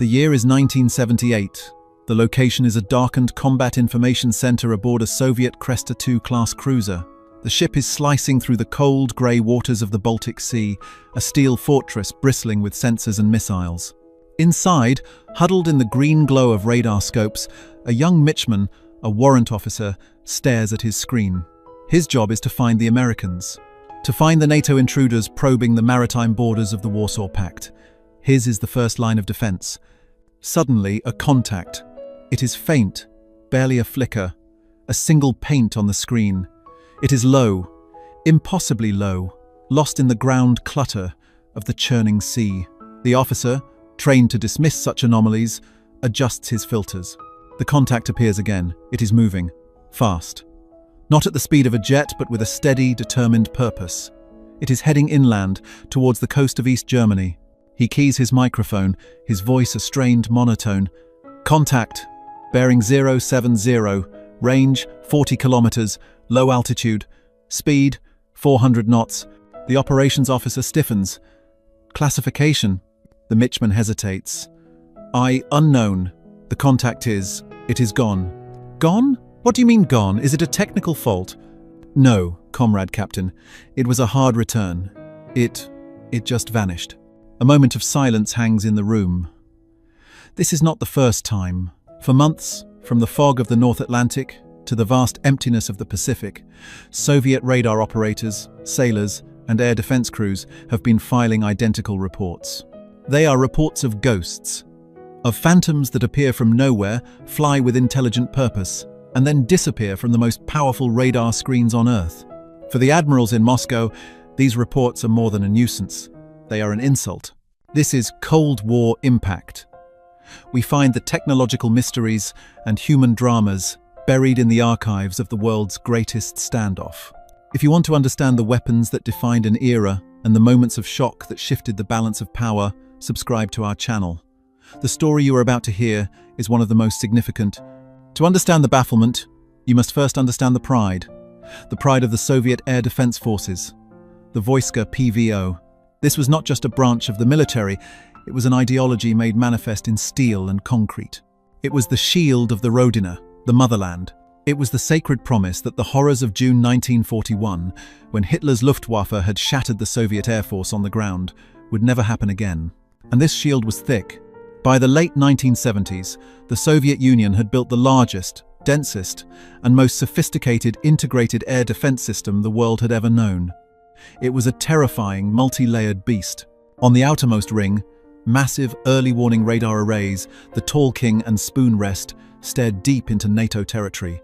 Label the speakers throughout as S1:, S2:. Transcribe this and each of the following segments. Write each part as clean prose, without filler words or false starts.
S1: The year is 1978. The location is a darkened combat information center aboard a Soviet Cresta II-class cruiser. The ship is slicing through the cold, grey waters of the Baltic Sea, a steel fortress bristling with sensors and missiles. Inside, huddled in the green glow of radar scopes, a young Mitchman, a warrant officer, stares at his screen. His job is to find the Americans, to find the NATO intruders probing the maritime borders of the Warsaw Pact. His is the first line of defense. Suddenly, a contact. It is faint, barely a flicker, a single paint on the screen. It is low, impossibly low, lost in the ground clutter of the churning sea. The officer, trained to dismiss such anomalies, adjusts his filters. The contact appears again. It is moving, fast. Not at the speed of a jet, but with a steady, determined purpose. It is heading inland, towards the coast of East Germany. He keys his microphone, his voice a strained monotone. Contact, bearing 070, range 40 kilometers, low altitude, speed 400 knots. The operations officer stiffens. Classification. The Mitchman hesitates. Unknown. The contact is, it is gone. Gone? What do you mean gone? Is it a technical fault? No, comrade captain. It was a hard return. It just vanished. A moment of silence hangs in the room. This is not the first time. For months, from the fog of the North Atlantic to the vast emptiness of the Pacific, Soviet radar operators, sailors, and air defense crews have been filing identical reports. They are reports of ghosts, of phantoms that appear from nowhere, fly with intelligent purpose, and then disappear from the most powerful radar screens on Earth. For the admirals in Moscow, these reports are more than a nuisance. They are an insult. This is Cold War impact. We find the technological mysteries and human dramas buried in the archives of the world's greatest standoff. If you want to understand the weapons that defined an era and the moments of shock that shifted the balance of power, subscribe to our channel. The story you are about to hear is one of the most significant. To understand the bafflement, you must first understand the pride of the Soviet Air Defense Forces, the Voiska PVO. This was not just a branch of the military, it was an ideology made manifest in steel and concrete. It was the shield of the Rodina, the motherland. It was the sacred promise that the horrors of June 1941, when Hitler's Luftwaffe had shattered the Soviet Air Force on the ground, would never happen again. And this shield was thick. By the late 1970s, the Soviet Union had built the largest, densest, and most sophisticated integrated air defense system the world had ever known. It was a terrifying, multi-layered beast. On the outermost ring, massive early warning radar arrays, the Tall King and Spoon Rest, stared deep into NATO territory,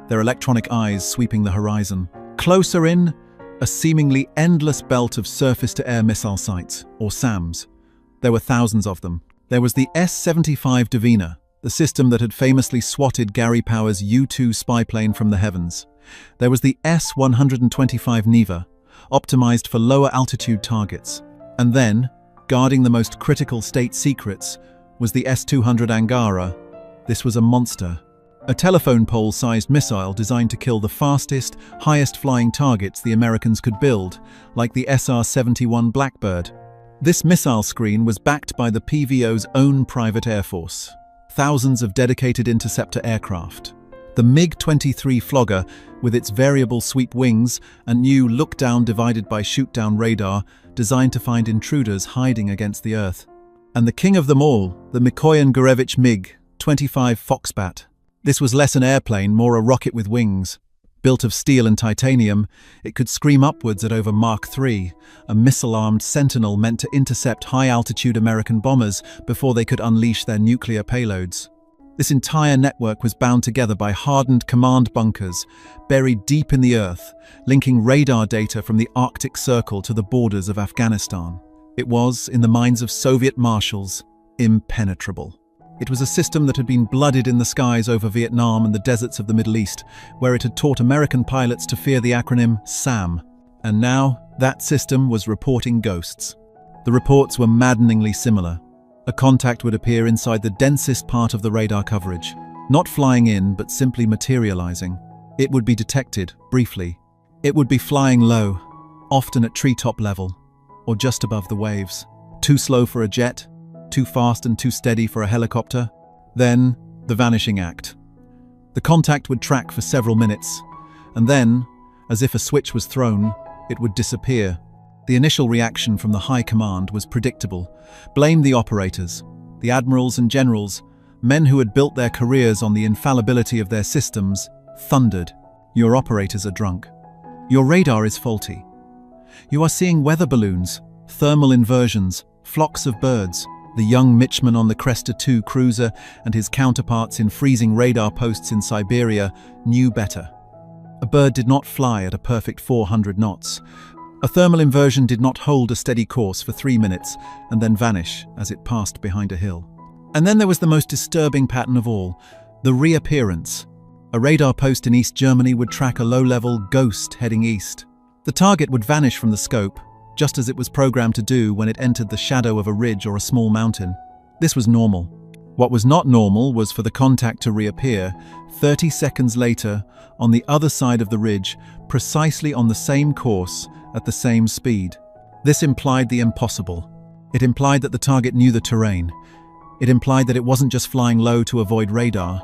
S1: their electronic eyes sweeping the horizon. Closer in, a seemingly endless belt of surface-to-air missile sites, or SAMs. There were thousands of them. There was the S-75 Dvina, the system that had famously swatted Gary Power's U-2 spy plane from the heavens. There was the S-125 Neva, optimized for lower altitude targets. And then, guarding the most critical state secrets, was the S-200 Angara. This was a monster. A telephone pole-sized missile designed to kill the fastest, highest-flying targets the Americans could build, like the SR-71 Blackbird. This missile screen was backed by the PVO's own private air force. Thousands of dedicated interceptor aircraft. The MiG-23 Flogger, with its variable sweep wings and new look-down divided by shoot-down radar, designed to find intruders hiding against the Earth. And the king of them all, the Mikoyan-Gurevich MiG-25 Foxbat. This was less an airplane, more a rocket with wings. Built of steel and titanium, it could scream upwards at over Mach 3, a missile-armed sentinel meant to intercept high-altitude American bombers before they could unleash their nuclear payloads. This entire network was bound together by hardened command bunkers, buried deep in the earth, linking radar data from the Arctic Circle to the borders of Afghanistan. It was, in the minds of Soviet marshals, impenetrable. It was a system that had been blooded in the skies over Vietnam and the deserts of the Middle East, where it had taught American pilots to fear the acronym SAM. And now, that system was reporting ghosts. The reports were maddeningly similar. A contact would appear inside the densest part of the radar coverage, not flying in, but simply materializing. It would be detected, briefly. It would be flying low, often at treetop level, or just above the waves. Too slow for a jet, too fast and too steady for a helicopter. Then, the vanishing act. The contact would track for several minutes, and then, as if a switch was thrown, it would disappear. The initial reaction from the high command was predictable. Blame the operators, the admirals and generals, men who had built their careers on the infallibility of their systems, thundered. Your operators are drunk. Your radar is faulty. You are seeing weather balloons, thermal inversions, flocks of birds. The young Mitchman on the Cresta II cruiser and his counterparts in freezing radar posts in Siberia knew better. A bird did not fly at a perfect 400 knots. A thermal inversion did not hold a steady course for 3 minutes and then vanish as it passed behind a hill. And then there was the most disturbing pattern of all, the reappearance. A radar post in East Germany would track a low-level ghost heading east. The target would vanish from the scope, just as it was programmed to do when it entered the shadow of a ridge or a small mountain. This was normal. What was not normal was for the contact to reappear 30 seconds later on the other side of the ridge, precisely on the same course, at the same speed. This implied the impossible. It implied that the target knew the terrain. It implied that it wasn't just flying low to avoid radar,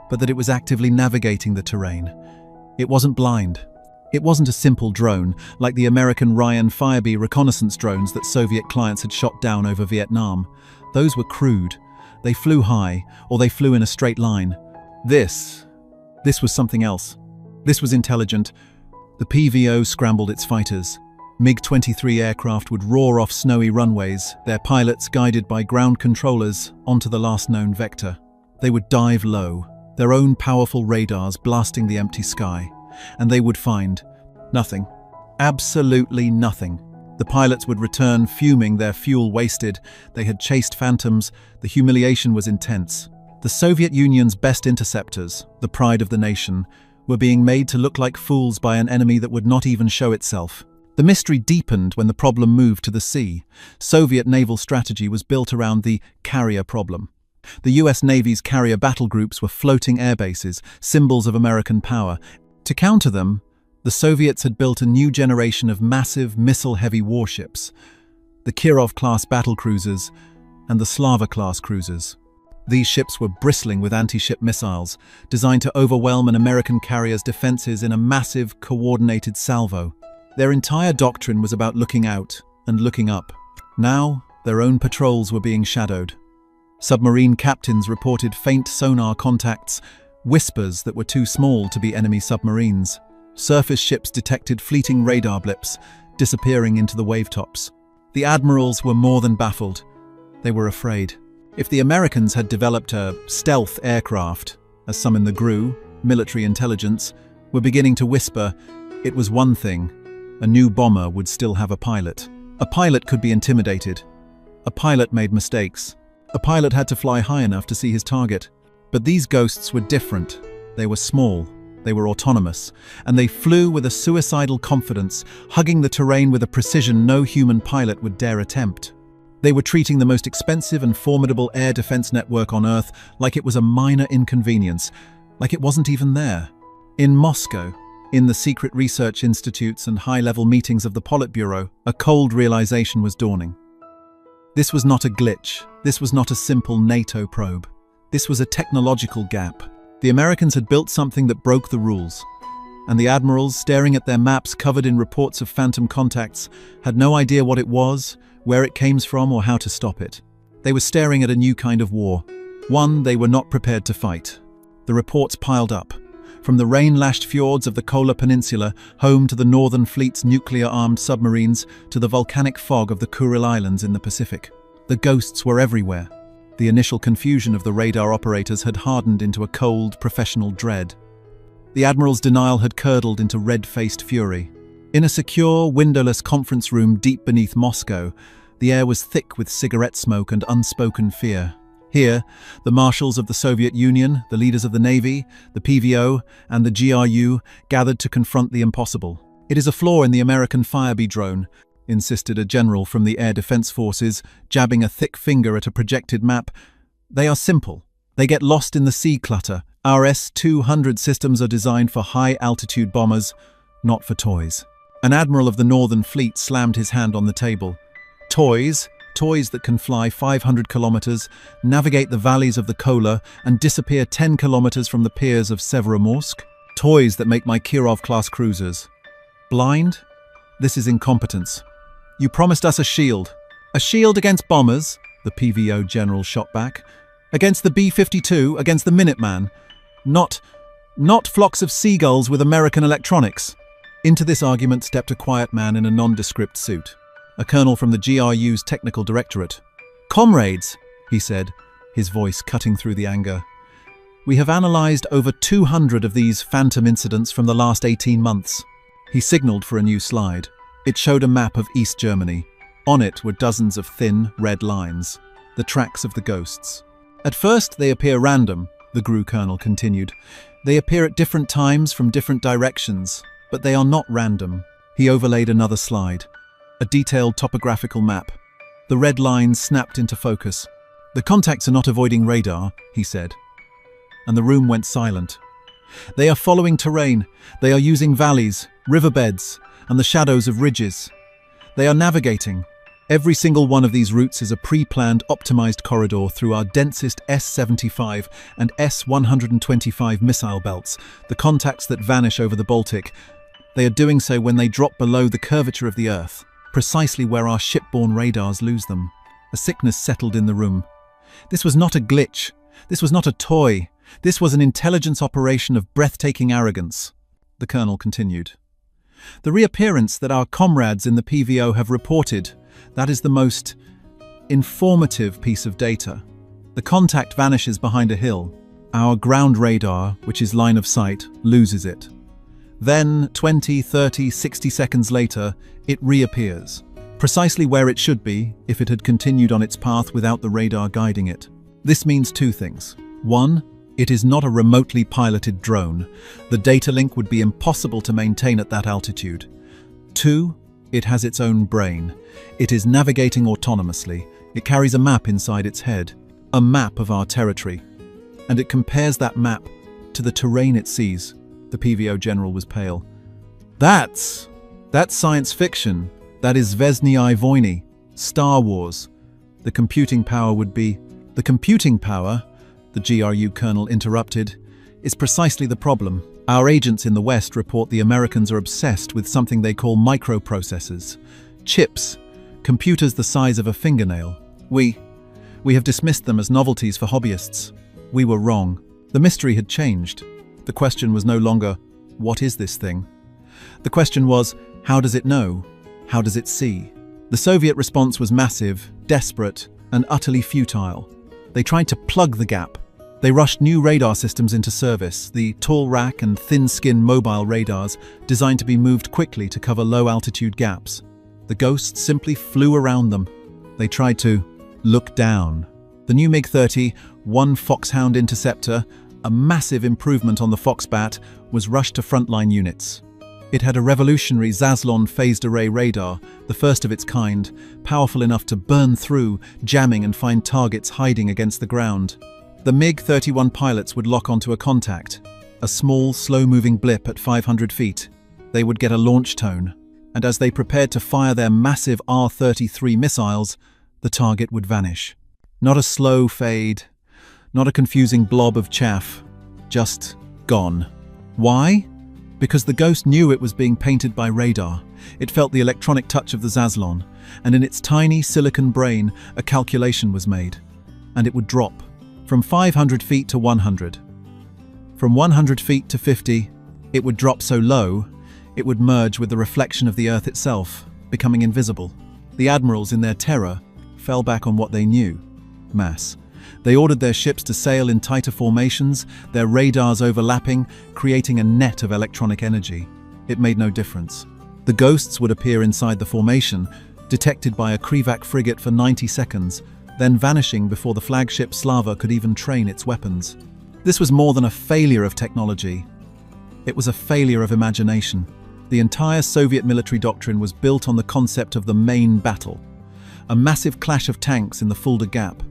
S1: but that it was actively navigating the terrain. It wasn't blind. It wasn't a simple drone, like the American Ryan Firebee reconnaissance drones that Soviet clients had shot down over Vietnam. Those were crude. They flew high, or they flew in a straight line. This was something else. This was intelligent. The PVO scrambled its fighters. MiG-23 aircraft would roar off snowy runways, their pilots guided by ground controllers onto the last known vector. They would dive low, their own powerful radars blasting the empty sky, and they would find nothing. Absolutely nothing. The pilots would return fuming, their fuel wasted. They had chased phantoms. The humiliation was intense. The Soviet Union's best interceptors, the pride of the nation, were being made to look like fools by an enemy that would not even show itself. The mystery deepened when the problem moved to the sea. Soviet naval strategy was built around the carrier problem. The US Navy's carrier battle groups were floating air bases, symbols of American power. To counter them, the Soviets had built a new generation of massive missile-heavy warships, the Kirov-class battlecruisers and the Slava-class cruisers. These ships were bristling with anti-ship missiles, designed to overwhelm an American carrier's defenses in a massive, coordinated salvo. Their entire doctrine was about looking out and looking up. Now, their own patrols were being shadowed. Submarine captains reported faint sonar contacts, whispers that were too small to be enemy submarines. Surface ships detected fleeting radar blips, disappearing into the wavetops. The admirals were more than baffled. They were afraid. If the Americans had developed a stealth aircraft, as some in the GRU, military intelligence, were beginning to whisper, it was one thing. A new bomber would still have a pilot. A pilot could be intimidated. A pilot made mistakes. A pilot had to fly high enough to see his target. But these ghosts were different. They were small. They were autonomous. And they flew with a suicidal confidence, hugging the terrain with a precision no human pilot would dare attempt. They were treating the most expensive and formidable air defense network on Earth like it was a minor inconvenience, like it wasn't even there. In Moscow, in the secret research institutes and high-level meetings of the Politburo, a cold realization was dawning. This was not a glitch. This was not a simple NATO probe. This was a technological gap. The Americans had built something that broke the rules, and the admirals, staring at their maps covered in reports of phantom contacts, had no idea what it was, where it came from, or how to stop it. They were staring at a new kind of war, one they were not prepared to fight. The reports piled up. From the rain-lashed fjords of the Kola Peninsula, home to the Northern Fleet's nuclear-armed submarines, to the volcanic fog of the Kuril Islands in the Pacific. The ghosts were everywhere. The initial confusion of the radar operators had hardened into a cold, professional dread. The Admiral's denial had curdled into red-faced fury. In a secure, windowless conference room deep beneath Moscow, the air was thick with cigarette smoke and unspoken fear. Here, the marshals of the Soviet Union, the leaders of the Navy, the PVO, and the GRU gathered to confront the impossible. "It is a flaw in the American Firebee drone," insisted a general from the Air Defense Forces, jabbing a thick finger at a projected map. "They are simple. They get lost in the sea clutter. Our S-200 systems are designed for high-altitude bombers, not for toys." An admiral of the Northern Fleet slammed his hand on the table. "Toys? toys that can fly 500 kilometers, navigate the valleys of the Kola, and disappear 10 kilometers from the piers of Severomorsk. Toys that make my Kirov-class cruisers blind? This is incompetence. You promised us a shield. A shield against bombers, the PVO general shot back. Against the B-52, against the Minuteman. Not flocks of seagulls with American electronics. Into this argument stepped a quiet man in a nondescript suit, a colonel from the GRU's technical directorate. "Comrades," he said, his voice cutting through the anger. "We have analyzed over 200 of these phantom incidents from the last 18 months. He signaled for a new slide. It showed a map of East Germany. On it were dozens of thin, red lines, the tracks of the ghosts. At first they appear random, the GRU colonel continued. They appear at different times from different directions, but they are not random. He overlaid another slide, a detailed topographical map. The red lines snapped into focus. The contacts are not avoiding radar, he said. And the room went silent. They are following terrain. They are using valleys, riverbeds, and the shadows of ridges. They are navigating. Every single one of these routes is a pre-planned, optimized corridor through our densest S-75 and S-125 missile belts, the contacts that vanish over the Baltic. They are doing so when they drop below the curvature of the Earth, precisely where our shipborne radars lose them. A sickness settled in the room. This was not a glitch. This was not a toy. This was an intelligence operation of breathtaking arrogance. The colonel continued. The reappearance that our comrades in the PVO have reported, that is the most informative piece of data. The contact vanishes behind a hill. Our ground radar, which is line of sight, loses it. Then, 20, 30, 60 seconds later, it reappears, precisely where it should be if it had continued on its path without the radar guiding it. This means two things. One, it is not a remotely piloted drone. The data link would be impossible to maintain at that altitude. Two, it has its own brain. It is navigating autonomously. It carries a map inside its head, a map of our territory. And it compares that map to the terrain it sees. The PVO general was pale. That's science fiction. That is Zvezdny Vojny, Star Wars. The computing power, the GRU colonel interrupted, is precisely the problem. Our agents in the West report the Americans are obsessed with something they call microprocessors. Chips, computers the size of a fingernail. We have dismissed them as novelties for hobbyists. We were wrong. The mystery had changed. The question was no longer, what is this thing? The question was, how does it know? How does it see? The Soviet response was massive, desperate, and utterly futile. They tried to plug the gap. They rushed new radar systems into service, the tall rack and thin-skin mobile radars designed to be moved quickly to cover low-altitude gaps. The ghosts simply flew around them. They tried to look down. The new MiG-30, one Foxhound interceptor, a massive improvement on the Foxbat, was rushed to frontline units. It had a revolutionary Zaslon phased array radar, the first of its kind, powerful enough to burn through, jamming and find targets hiding against the ground. The MiG-31 pilots would lock onto a contact, a small, slow-moving blip at 500 feet. They would get a launch tone, and as they prepared to fire their massive R-33 missiles, the target would vanish. Not a slow fade, not a confusing blob of chaff, just gone. Why? Because the ghost knew it was being painted by radar. It felt the electronic touch of the Zaslon, and in its tiny silicon brain, a calculation was made. And it would drop. From 500 feet to 100. From 100 feet to 50, it would drop so low, it would merge with the reflection of the Earth itself, becoming invisible. The Admirals, in their terror, fell back on what they knew: mass. They ordered their ships to sail in tighter formations, their radars overlapping, creating a net of electronic energy. It made no difference. The ghosts would appear inside the formation, detected by a Krivac frigate for 90 seconds, then vanishing before the flagship Slava could even train its weapons. This was more than a failure of technology. It was a failure of imagination. The entire Soviet military doctrine was built on the concept of the main battle. A massive clash of tanks in the Fulda Gap,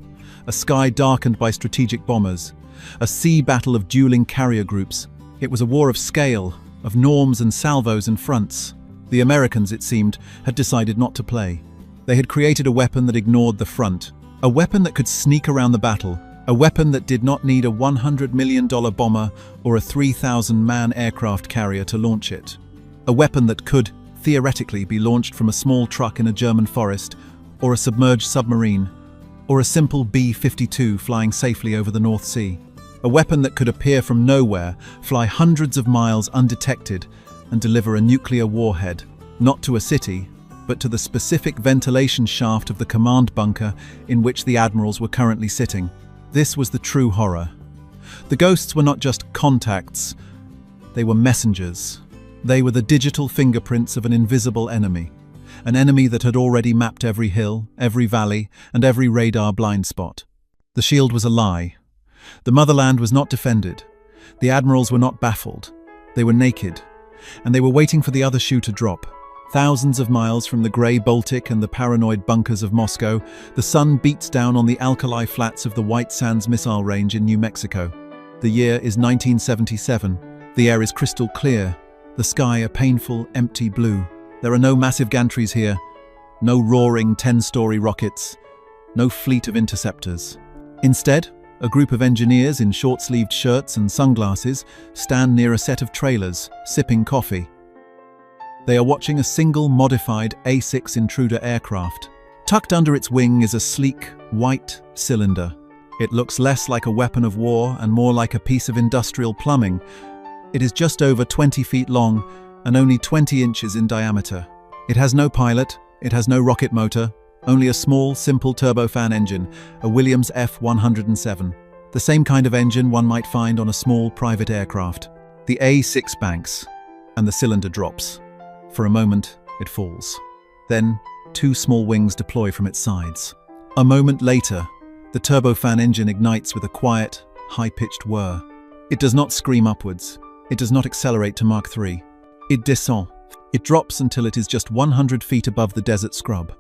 S1: a sky darkened by strategic bombers, a sea battle of dueling carrier groups. It was a war of scale, of norms and salvos and fronts. The Americans, it seemed, had decided not to play. They had created a weapon that ignored the front, a weapon that could sneak around the battle, a weapon that did not need a $100 million bomber or a 3,000-man aircraft carrier to launch it. A weapon that could, theoretically, be launched from a small truck in a German forest, or a submerged submarine, or a simple B-52 flying safely over the North Sea. A weapon that could appear from nowhere, fly hundreds of miles undetected, and deliver a nuclear warhead, not to a city, but to the specific ventilation shaft of the command bunker in which the Admirals were currently sitting. This was the true horror. The ghosts were not just contacts, they were messengers. They were the digital fingerprints of an invisible enemy. An enemy that had already mapped every hill, every valley, and every radar blind spot. The shield was a lie. The motherland was not defended. The Admirals were not baffled. They were naked. And they were waiting for the other shoe to drop. Thousands of miles from the grey Baltic and the paranoid bunkers of Moscow, the sun beats down on the alkali flats of the White Sands Missile Range in New Mexico. The year is 1977. The air is crystal clear. The sky a painful, empty blue. There are no massive gantries here. No roaring 10-story rockets. No fleet of interceptors. Instead, a group of engineers in short-sleeved shirts and sunglasses stand near a set of trailers, sipping coffee. They are watching a single modified A-6 Intruder aircraft. Tucked under its wing is a sleek, white cylinder. It looks less like a weapon of war and more like a piece of industrial plumbing. It is just over 20 feet long and only 20 inches in diameter. It has no pilot, it has no rocket motor, only a small, simple turbofan engine, a Williams F-107. The same kind of engine one might find on a small private aircraft. The A-6 banks, and the cylinder drops. For a moment, it falls. Then, two small wings deploy from its sides. A moment later, the turbofan engine ignites with a quiet, high-pitched whir. It does not scream upwards. It does not accelerate to Mach 3. It descends. It drops until it is just 100 feet above the desert scrub.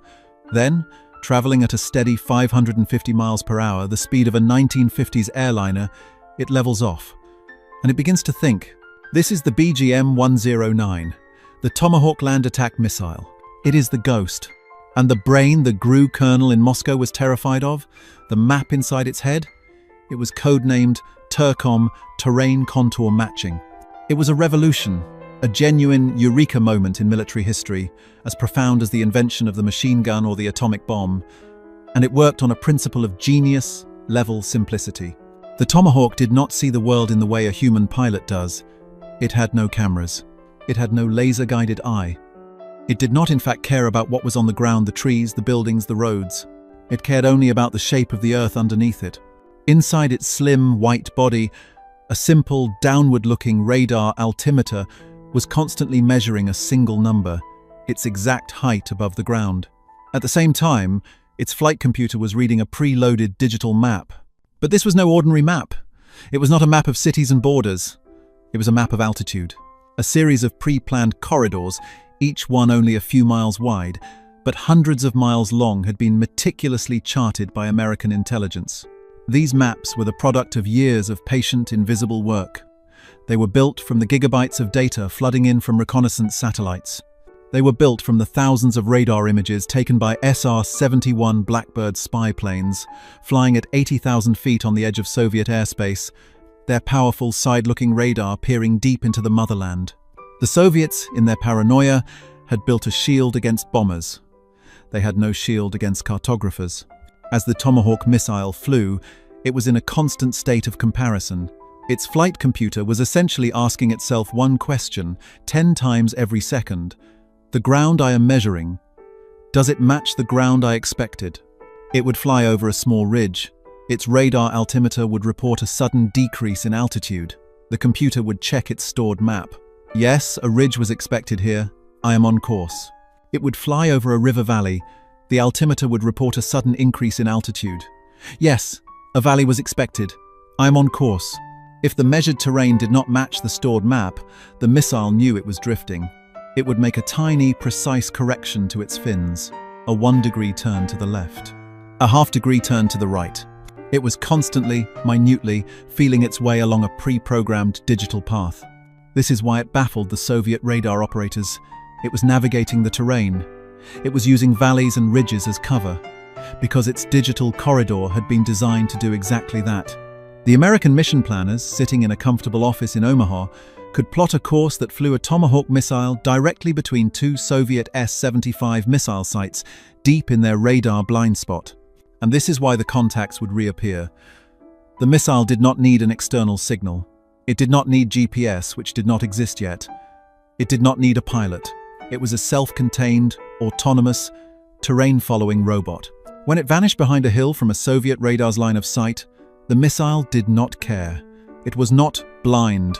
S1: Then, traveling at a steady 550 miles per hour, the speed of a 1950s airliner, it levels off. And it begins to think. This is the BGM-109. The Tomahawk land attack missile. It is the ghost. And the brain the GRU colonel in Moscow was terrified of, the map inside its head, it was codenamed TERCOM, Terrain Contour Matching. It was a revolution, a genuine eureka moment in military history, as profound as the invention of the machine gun or the atomic bomb, and it worked on a principle of genius-level simplicity. The Tomahawk did not see the world in the way a human pilot does. It had no cameras. It had no laser-guided eye. It did not in fact care about what was on the ground, the trees, the buildings, the roads. It cared only about the shape of the earth underneath it. Inside its slim, white body, a simple, downward-looking radar altimeter was constantly measuring a single number, its exact height above the ground. At the same time, its flight computer was reading a pre-loaded digital map. But this was no ordinary map. It was not a map of cities and borders. It was a map of altitude. A series of pre-planned corridors, each one only a few miles wide, but hundreds of miles long, had been meticulously charted by American intelligence. These maps were the product of years of patient, invisible work. They were built from the gigabytes of data flooding in from reconnaissance satellites. They were built from the thousands of radar images taken by SR-71 Blackbird spy planes, flying at 80,000 feet on the edge of Soviet airspace, their powerful side-looking radar peering deep into the motherland. The Soviets, in their paranoia, had built a shield against bombers. They had no shield against cartographers. As the Tomahawk missile flew, it was in a constant state of comparison. Its flight computer was essentially asking itself one question, 10 times every second. The ground I am measuring, does it match the ground I expected? It would fly over a small ridge. Its radar altimeter would report a sudden decrease in altitude. The computer would check its stored map. Yes, a ridge was expected here. I am on course. It would fly over a river valley. The altimeter would report a sudden increase in altitude. Yes, a valley was expected. I am on course. If the measured terrain did not match the stored map, the missile knew it was drifting. It would make a tiny, precise correction to its fins. A 1-degree turn to the left. A half-degree turn to the right. It was constantly, minutely, feeling its way along a pre-programmed digital path. This is why it baffled the Soviet radar operators. It was navigating the terrain. It was using valleys and ridges as cover, because its digital corridor had been designed to do exactly that. The American mission planners, sitting in a comfortable office in Omaha, could plot a course that flew a Tomahawk missile directly between two Soviet S-75 missile sites, deep in their radar blind spot. And this is why the contacts would reappear. The missile did not need an external signal. It did not need GPS, which did not exist yet. It did not need a pilot. It was a self-contained, autonomous, terrain-following robot. When it vanished behind a hill from a Soviet radar's line of sight, the missile did not care. It was not blind.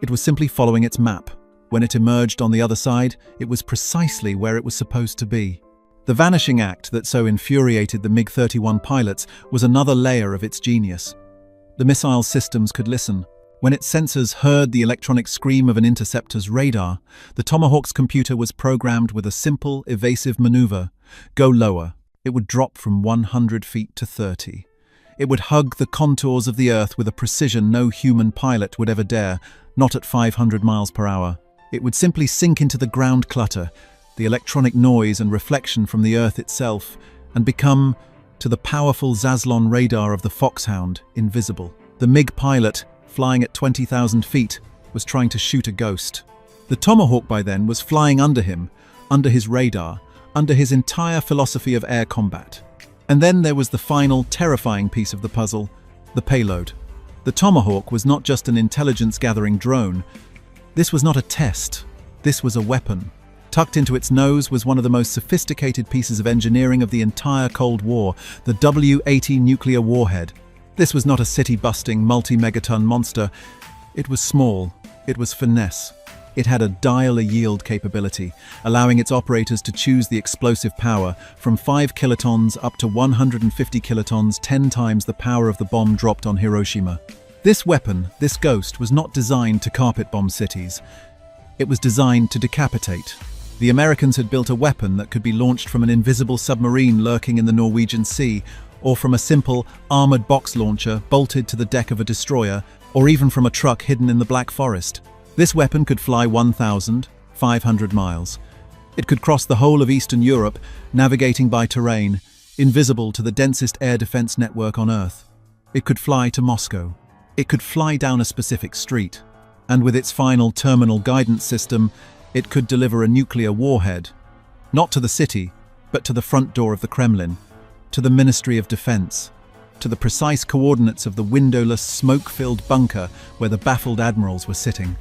S1: It was simply following its map. When it emerged on the other side, it was precisely where it was supposed to be. The vanishing act that so infuriated the MiG-31 pilots was another layer of its genius. The missile's systems could listen. When its sensors heard the electronic scream of an interceptor's radar, the Tomahawk's computer was programmed with a simple, evasive maneuver. Go lower. It would drop from 100 feet to 30. It would hug the contours of the Earth with a precision no human pilot would ever dare, not at 500 miles per hour. It would simply sink into the ground clutter, the electronic noise and reflection from the Earth itself, and become, to the powerful Zaslon radar of the Foxhound, invisible. The MiG pilot, flying at 20,000 feet, was trying to shoot a ghost. The Tomahawk by then was flying under him, under his radar, under his entire philosophy of air combat. And then there was the final, terrifying piece of the puzzle, the payload. The Tomahawk was not just an intelligence-gathering drone. This was not a test. This was a weapon. Tucked into its nose was one of the most sophisticated pieces of engineering of the entire Cold War, the W-80 nuclear warhead. This was not a city-busting, multi-megaton monster. It was small. It was finesse. It had a dial-a-yield capability, allowing its operators to choose the explosive power from 5 kilotons up to 150 kilotons, 10 times the power of the bomb dropped on Hiroshima. This weapon, this ghost, was not designed to carpet bomb cities. It was designed to decapitate. The Americans had built a weapon that could be launched from an invisible submarine lurking in the Norwegian Sea, or from a simple, armored box launcher bolted to the deck of a destroyer, or even from a truck hidden in the Black Forest. This weapon could fly 1,500 miles. It could cross the whole of Eastern Europe, navigating by terrain, invisible to the densest air defense network on Earth. It could fly to Moscow. It could fly down a specific street. And with its final terminal guidance system, it could deliver a nuclear warhead, not to the city, but to the front door of the Kremlin, to the Ministry of Defense, to the precise coordinates of the windowless, smoke-filled bunker where the baffled admirals were sitting.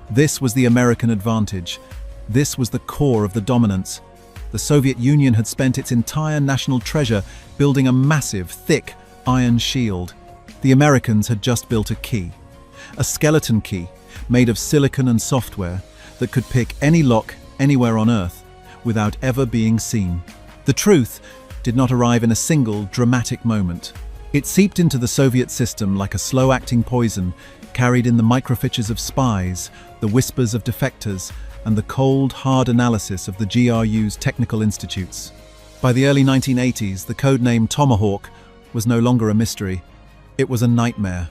S1: This was the American advantage. This was the core of the dominance. The Soviet Union had spent its entire national treasure building a massive, thick, iron shield. The Americans had just built a key, a skeleton key made of silicon and software that could pick any lock anywhere on Earth without ever being seen. The truth did not arrive in a single dramatic moment. It seeped into the Soviet system like a slow-acting poison, carried in the microfiches of spies, the whispers of defectors, and the cold, hard analysis of the GRU's technical institutes. By the early 1980s, the codename Tomahawk was no longer a mystery. It was a nightmare.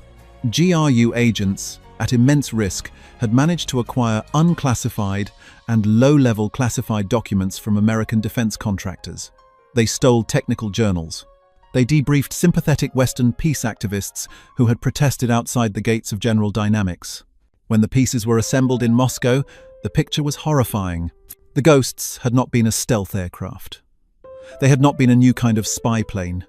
S1: GRU agents, at immense risk, had managed to acquire unclassified and low-level classified documents from American defense contractors. They stole technical journals. They debriefed sympathetic Western peace activists who had protested outside the gates of General Dynamics. When the pieces were assembled in Moscow, the picture was horrifying. The ghosts had not been a stealth aircraft. They had not been a new kind of spy plane.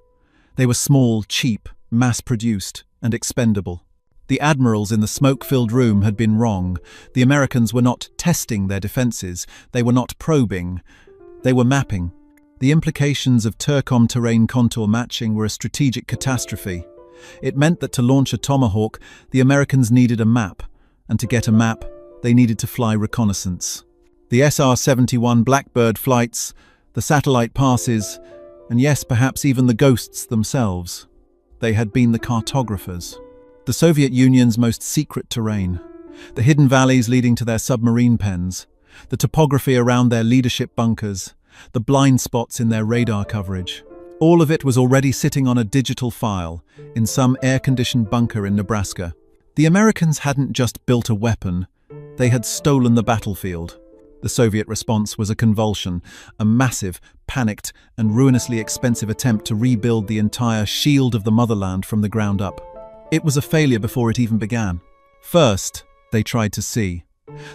S1: They were small, cheap, mass-produced, and expendable. The admirals in the smoke-filled room had been wrong. The Americans were not testing their defenses. They were not probing. They were mapping. The implications of Tercom terrain contour matching were a strategic catastrophe. It meant that to launch a Tomahawk, the Americans needed a map, and to get a map, they needed to fly reconnaissance. The SR-71 Blackbird flights, the satellite passes, and yes, perhaps even the ghosts themselves. They had been the cartographers. The Soviet Union's most secret terrain, the hidden valleys leading to their submarine pens, the topography around their leadership bunkers, the blind spots in their radar coverage. All of it was already sitting on a digital file in some air-conditioned bunker in Nebraska. The Americans hadn't just built a weapon, they had stolen the battlefield. The Soviet response was a convulsion, a massive, panicked, and ruinously expensive attempt to rebuild the entire shield of the motherland from the ground up. It was a failure before it even began. First, they tried to see.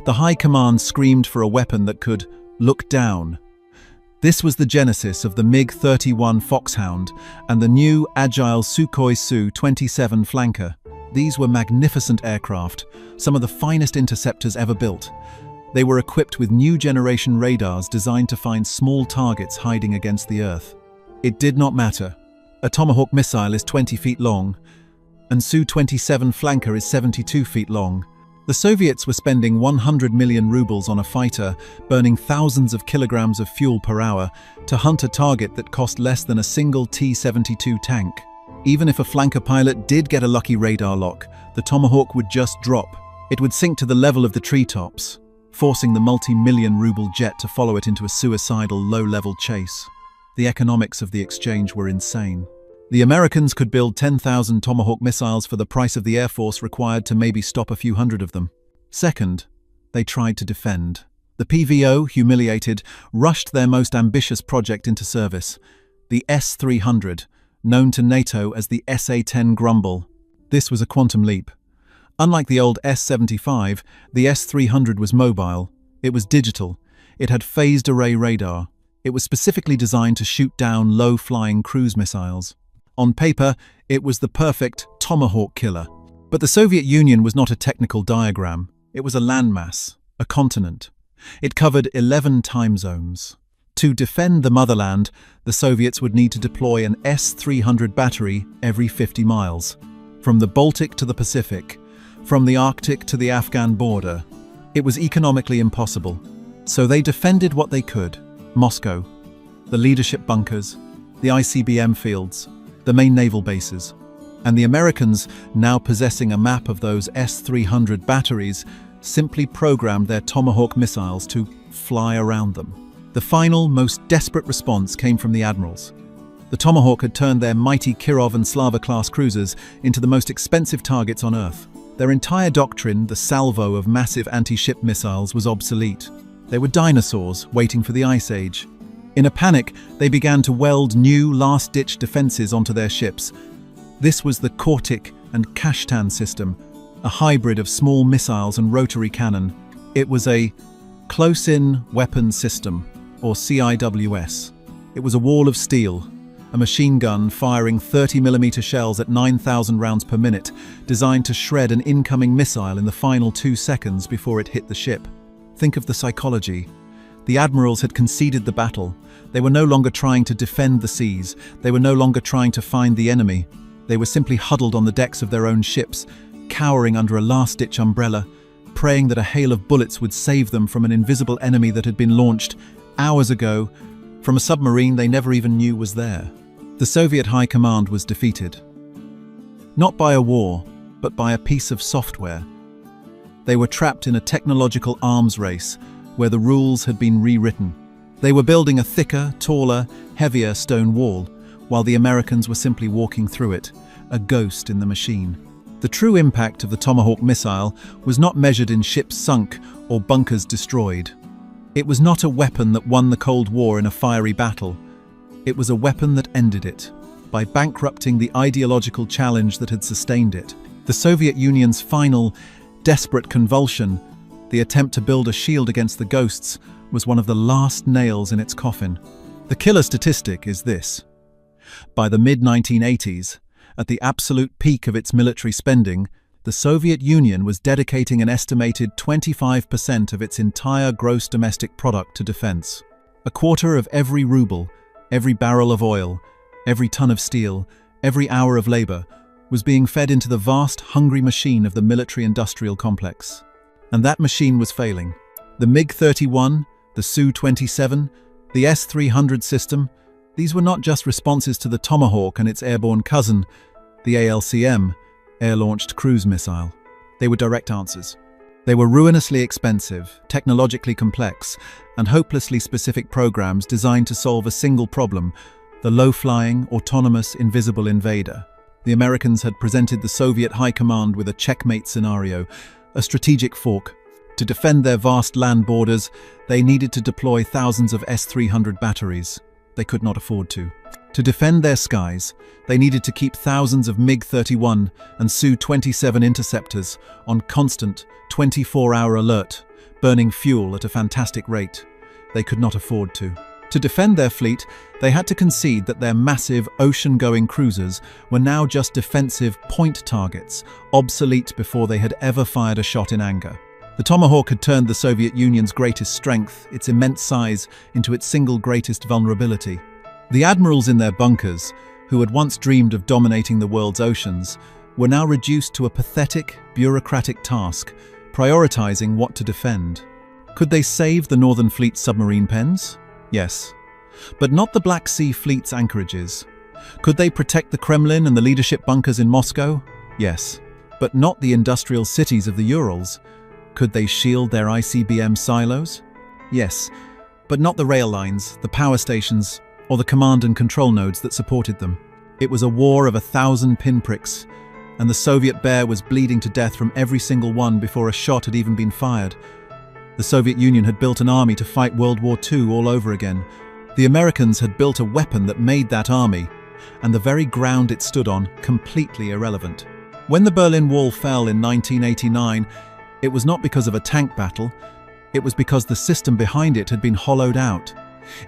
S1: The High Command screamed for a weapon that could look down. This was the genesis of the MiG-31 Foxhound and the new agile Sukhoi Su-27 flanker. These were magnificent aircraft, some of the finest interceptors ever built. They were equipped with new generation radars designed to find small targets hiding against the Earth. It did not matter. A Tomahawk missile is 20 feet long, and Su-27 flanker is 72 feet long. The Soviets were spending 100 million rubles on a fighter, burning thousands of kilograms of fuel per hour, to hunt a target that cost less than a single T-72 tank. Even if a flanker pilot did get a lucky radar lock, the Tomahawk would just drop. It would sink to the level of the treetops, forcing the multi-million ruble jet to follow it into a suicidal low-level chase. The economics of the exchange were insane. The Americans could build 10,000 Tomahawk missiles for the price of the Air Force required to maybe stop a few hundred of them. Second, they tried to defend. The PVO, humiliated, rushed their most ambitious project into service, the S-300, known to NATO as the SA-10 Grumble. This was a quantum leap. Unlike the old S-75, the S-300 was mobile. It was digital. It had phased array radar. It was specifically designed to shoot down low-flying cruise missiles. On paper, it was the perfect Tomahawk killer. But the Soviet Union was not a technical diagram. It was a landmass, a continent. It covered 11 time zones. To defend the motherland, the Soviets would need to deploy an S-300 battery every 50 miles. From the Baltic to the Pacific, from the Arctic to the Afghan border. It was economically impossible. So they defended what they could. Moscow, the leadership bunkers, the ICBM fields, the main naval bases. And the Americans, now possessing a map of those S-300 batteries, simply programmed their Tomahawk missiles to fly around them. The final, most desperate response came from the Admirals. The Tomahawk had turned their mighty Kirov and Slava-class cruisers into the most expensive targets on Earth. Their entire doctrine, the salvo of massive anti-ship missiles, was obsolete. They were dinosaurs waiting for the Ice Age. In a panic, they began to weld new last-ditch defenses onto their ships. This was the Kortik and Kashtan system, a hybrid of small missiles and rotary cannon. It was a close-in weapons system, or CIWS. It was a wall of steel, a machine gun firing 30mm shells at 9,000 rounds per minute, designed to shred an incoming missile in the final 2 seconds before it hit the ship. Think of the psychology. The Admirals had conceded the battle. They were no longer trying to defend the seas. They were no longer trying to find the enemy. They were simply huddled on the decks of their own ships, cowering under a last-ditch umbrella, praying that a hail of bullets would save them from an invisible enemy that had been launched hours ago from a submarine they never even knew was there. The Soviet High Command was defeated. Not by a war, but by a piece of software. They were trapped in a technological arms race where the rules had been rewritten. They were building a thicker, taller, heavier stone wall, while the Americans were simply walking through it, a ghost in the machine. The true impact of the Tomahawk missile was not measured in ships sunk or bunkers destroyed. It was not a weapon that won the Cold War in a fiery battle. It was a weapon that ended it, by bankrupting the ideological challenge that had sustained it. The Soviet Union's final, desperate convulsion, the attempt to build a shield against the ghosts, was one of the last nails in its coffin. The killer statistic is this. By the mid-1980s, at the absolute peak of its military spending, the Soviet Union was dedicating an estimated 25% of its entire gross domestic product to defense. A quarter of every ruble, every barrel of oil, every ton of steel, every hour of labor was being fed into the vast, hungry machine of the military-industrial complex. And that machine was failing. The MiG-31, the Su-27, the S-300 system, these were not just responses to the Tomahawk and its airborne cousin, the ALCM, air-launched cruise missile. They were direct answers. They were ruinously expensive, technologically complex, and hopelessly specific programs designed to solve a single problem, the low-flying, autonomous, invisible invader. The Americans had presented the Soviet High Command with a checkmate scenario, a strategic fork. To defend their vast land borders, they needed to deploy thousands of S-300 batteries. They could not afford to. To defend their skies, they needed to keep thousands of MiG-31 and Su-27 interceptors on constant 24-hour alert, burning fuel at a fantastic rate. They could not afford to. To defend their fleet, they had to concede that their massive ocean-going cruisers were now just defensive point targets, obsolete before they had ever fired a shot in anger. The Tomahawk had turned the Soviet Union's greatest strength, its immense size, into its single greatest vulnerability. The admirals in their bunkers, who had once dreamed of dominating the world's oceans, were now reduced to a pathetic, bureaucratic task, prioritizing what to defend. Could they save the Northern Fleet's submarine pens? Yes. But not the Black Sea Fleet's anchorages. Could they protect the Kremlin and the leadership bunkers in Moscow? Yes. But not the industrial cities of the Urals. Could they shield their ICBM silos? Yes. But not the rail lines, the power stations, or the command and control nodes that supported them. It was a war of 1,000 pinpricks, and the Soviet bear was bleeding to death from every single one before a shot had even been fired. The Soviet Union had built an army to fight World War II all over again. The Americans had built a weapon that made that army, and the very ground it stood on, completely irrelevant. When the Berlin Wall fell in 1989, it was not because of a tank battle, it was because the system behind it had been hollowed out.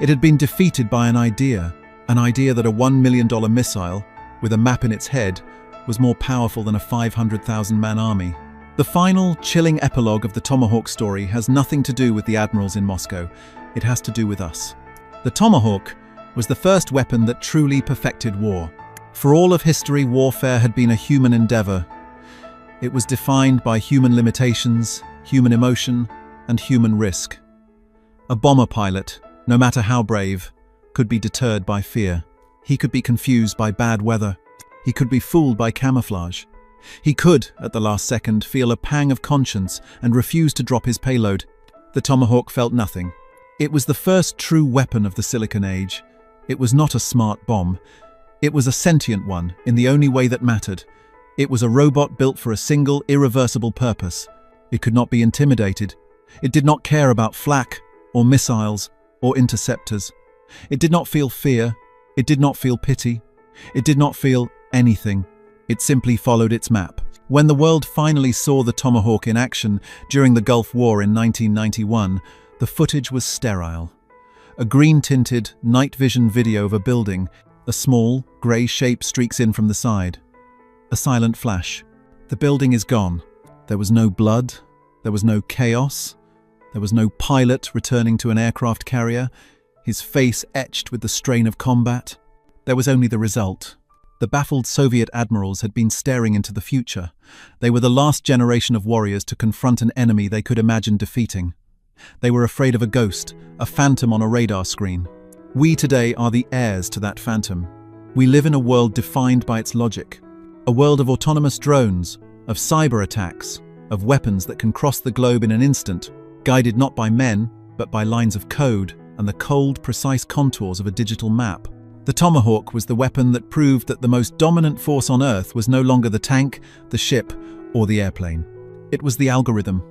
S1: It had been defeated by an idea that a $1 million missile, with a map in its head, was more powerful than a 500,000-man army. The final, chilling epilogue of the Tomahawk story has nothing to do with the admirals in Moscow. It has to do with us. The Tomahawk was the first weapon that truly perfected war. For all of history, warfare had been a human endeavor. It was defined by human limitations, human emotion, and human risk. A bomber pilot, no matter how brave, could be deterred by fear. He could be confused by bad weather. He could be fooled by camouflage. He could, at the last second, feel a pang of conscience and refuse to drop his payload. The Tomahawk felt nothing. It was the first true weapon of the Silicon Age. It was not a smart bomb. It was a sentient one, in the only way that mattered. It was a robot built for a single, irreversible purpose. It could not be intimidated. It did not care about flak, or missiles, or interceptors. It did not feel fear. It did not feel pity. It did not feel anything. It simply followed its map. When the world finally saw the Tomahawk in action during the Gulf War in 1991, the footage was sterile. A green-tinted, night vision video of a building. A small, grey shape streaks in from the side. A silent flash. The building is gone. There was no blood. There was no chaos. There was no pilot returning to an aircraft carrier, his face etched with the strain of combat. There was only the result. The baffled Soviet admirals had been staring into the future. They were the last generation of warriors to confront an enemy they could imagine defeating. They were afraid of a ghost, a phantom on a radar screen. We today are the heirs to that phantom. We live in a world defined by its logic. A world of autonomous drones, of cyber attacks, of weapons that can cross the globe in an instant, guided not by men, but by lines of code and the cold, precise contours of a digital map. The Tomahawk was the weapon that proved that the most dominant force on Earth was no longer the tank, the ship, or the airplane. It was the algorithm.